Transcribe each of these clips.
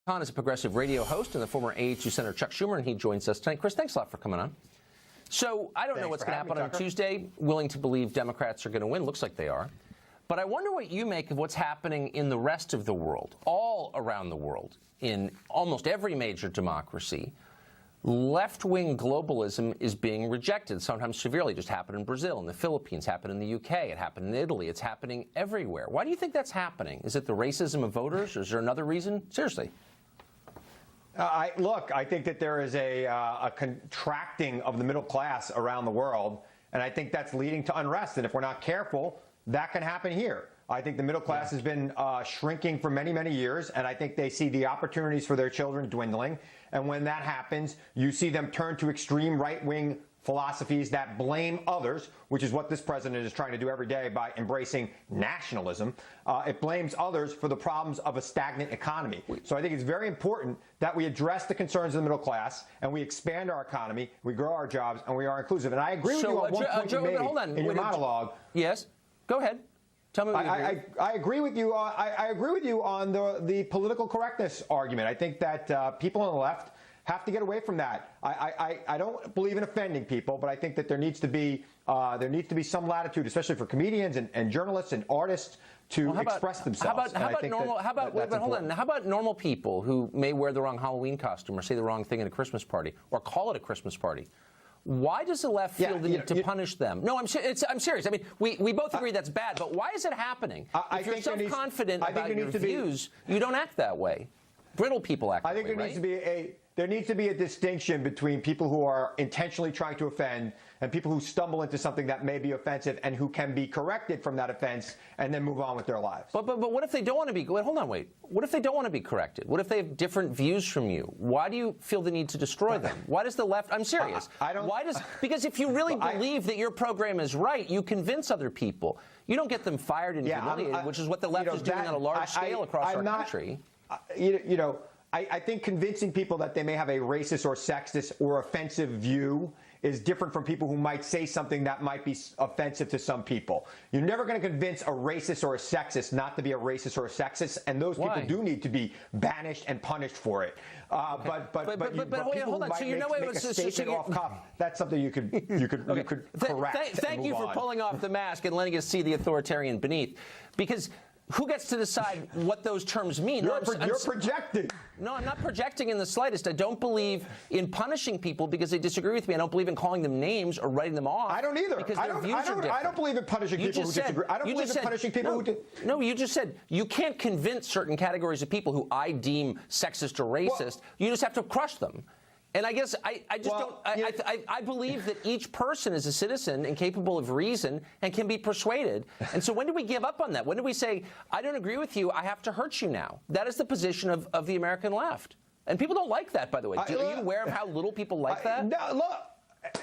Khan is a progressive radio host and the former AHU Senator Chuck Schumer, and he joins us tonight. Chris, thanks a lot for coming on. So I don't know what's going to happen on Tuesday. Willing to believe Democrats are going to win. Looks like they are. But I wonder what you make of what's happening in the rest of the world, all around the world, in almost every major democracy. Left-wing globalism is being rejected, sometimes severely. It just happened in Brazil, in the Philippines, happened in the UK, it happened in Italy, it's happening everywhere. Why do you think that's happening? Is it the racism of voters, or is there another reason? Seriously. Look, I think that there is a contracting of the middle class around the world, and I think that's leading to unrest. And if we're not careful, that can happen here. I think the middle class has been shrinking for many, many years, and I think they see the opportunities for their children dwindling. And when that happens, you see them turn to extreme right-wing philosophies that blame others, which is what this president is trying to do every day by embracing nationalism. It blames others for the problems of a stagnant economy. So I think it's very important that we address the concerns of the middle class and we expand our economy, we grow our jobs, and we are inclusive. And I agree with you on one point you made in your monologue. Yes, go ahead. Tell me what you agree. I agree with you. I agree with you on the political correctness argument. I think that people on the left have to get away from that. I don't believe in offending people, but I think that there needs to be some latitude, especially for comedians and journalists and artists, to express themselves. How about normal people who may wear the wrong Halloween costume or say the wrong thing at a Christmas party or call it a Christmas party? Why does the left feel the need to punish them? No, I'm serious. I mean, we both agree that's bad, but why is it happening? If you're self-confident about your views, you don't act that way. Brittle people act that way, right? There needs to be a distinction between people who are intentionally trying to offend and people who stumble into something that may be offensive and who can be corrected from that offense and then move on with their lives. But what if they don't want to be? Wait, hold on, wait. What if they don't want to be corrected? What if they have different views from you? Why do you feel the need to destroy them? Why does the left? I'm serious. Because if you really believe that your program is right, you convince other people. You don't get them fired and humiliated, which is what the left is doing on a large scale across our country. I think convincing people that they may have a racist or sexist or offensive view is different from people who might say something that might be offensive to some people. You're never going to convince a racist or a sexist not to be a racist or a sexist, and those people do need to be banished and punished for it. But people who might make a statement off cuff, that's something you could correct. Thank you for pulling off the mask and letting us see the authoritarian beneath, because who gets to decide what those terms mean? You're projecting. No, I'm not projecting in the slightest. I don't believe in punishing people because they disagree with me. I don't believe in calling them names or writing them off. I don't either. Because their views are different. I don't believe in punishing people who disagree. I don't believe in punishing people who disagree. No, you just said you can't convince certain categories of people who I deem sexist or racist. You just have to crush them. And I guess I believe that each person is a citizen and capable of reason and can be persuaded. And so when do we give up on that? When do we say, I don't agree with you, I have to hurt you now? That is the position of the American left. And people don't like that, by the way. Are you aware of how little people like that? No, look.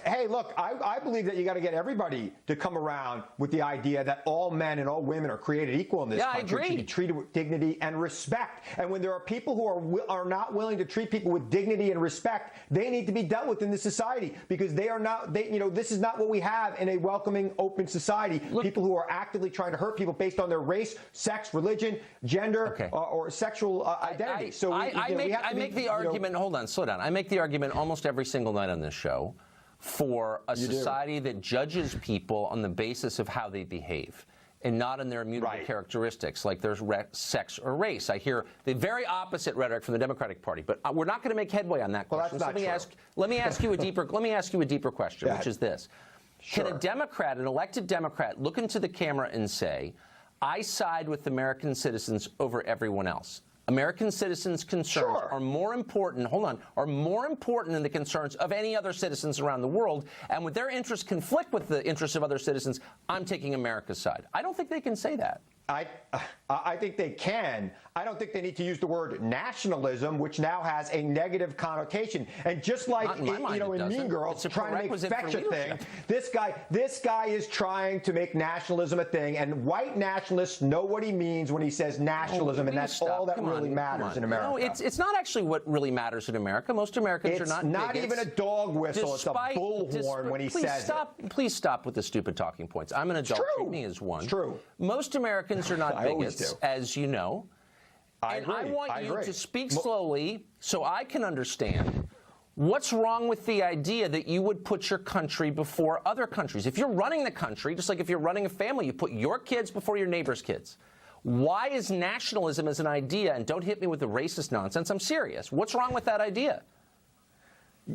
Hey, look, I believe that you got to get everybody to come around with the idea that all men and all women are created equal in this country, to be treated with dignity and respect. And when there are people who are not willing to treat people with dignity and respect, they need to be dealt with in this society, because they are not. This is not what we have in a welcoming, open society. Look, people who are actively trying to hurt people based on their race, sex, religion, gender, or sexual identity. I make the argument. Hold on, slow down. I make the argument almost every single night on this show for a society that judges people on the basis of how they behave and not on their immutable characteristics, like their sex or race. I hear the very opposite rhetoric from the Democratic Party, but we're not going to make headway on that question. Well, that's let me ask you a deeper question, which is this. Can a Democrat, an elected Democrat, look into the camera and say, I side with American citizens over everyone else? American citizens' concerns are more important, than the concerns of any other citizens around the world. And when their interests conflict with the interests of other citizens, I'm taking America's side. I don't think they can say that. I think they can. I don't think they need to use the word nationalism, which now has a negative connotation. And just like in Mean Girls, trying to make fetch a thing, this guy is trying to make nationalism a thing. And white nationalists know what he means when he says nationalism, and that's all that really matters in America. No, it's not actually what really matters in America. Most Americans are not bigots. It's not even a dog whistle. It's a bullhorn when he says it. Please stop with the stupid talking points. I'm an adult. Treat me as one. It's true. Most Americans are not bigots, as you know. I and I agree. want I you agree. to speak slowly so I can understand what's wrong with the idea that you would put your country before other countries. If you're running the country, just like if you're running a family, you put your kids before your neighbor's kids. Why is nationalism as an idea, and don't hit me with the racist nonsense, I'm serious, what's wrong with that idea?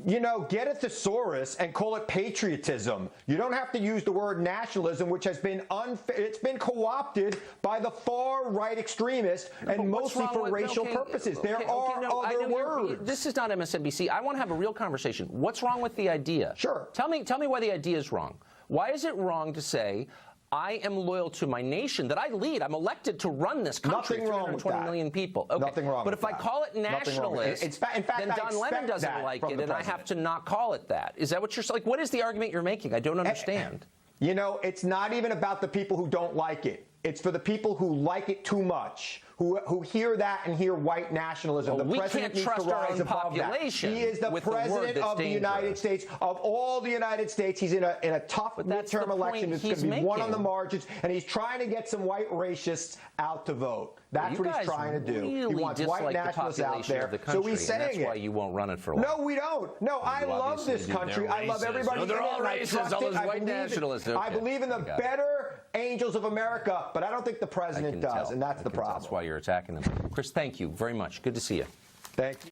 You know, get a thesaurus and call it patriotism. You don't have to use the word nationalism, which has been it's been co-opted by the far-right extremists, and mostly for racial purposes. There are other words. This is not MSNBC. I want to have a real conversation. What's wrong with the idea? Sure. Tell me why the idea is wrong. Why is it wrong to say, I am loyal to my nation that I lead? I'm elected to run this country. Nothing wrong with that. 320 million people. Okay. Nothing wrong But with if I that. call it nationalist, in fact, then Don Lemon doesn't like it, and I have to not call it that. Is that what you're like? What is the argument you're making? I don't understand. You know, it's not even about the people who don't like it. It's for the people who like it too much, who hear that and hear white nationalism. Well, the president needs to rise above that. He is the president of the United States, of all the United States. He's in a tough midterm election. It's going to be won on the margins, and he's trying to get some white racists out to vote. That's what he's trying to do. He wants white nationalists out there. So he's saying that's why you won't run it for a while. No, we don't. No, I love this country. I love everybody. No, they're all racist. All those white nationalists. I believe in the better angels of America, but I don't think the president does, and that's the problem. That's why you're attacking them. Chris, thank you very much. Good to see you. Thank you.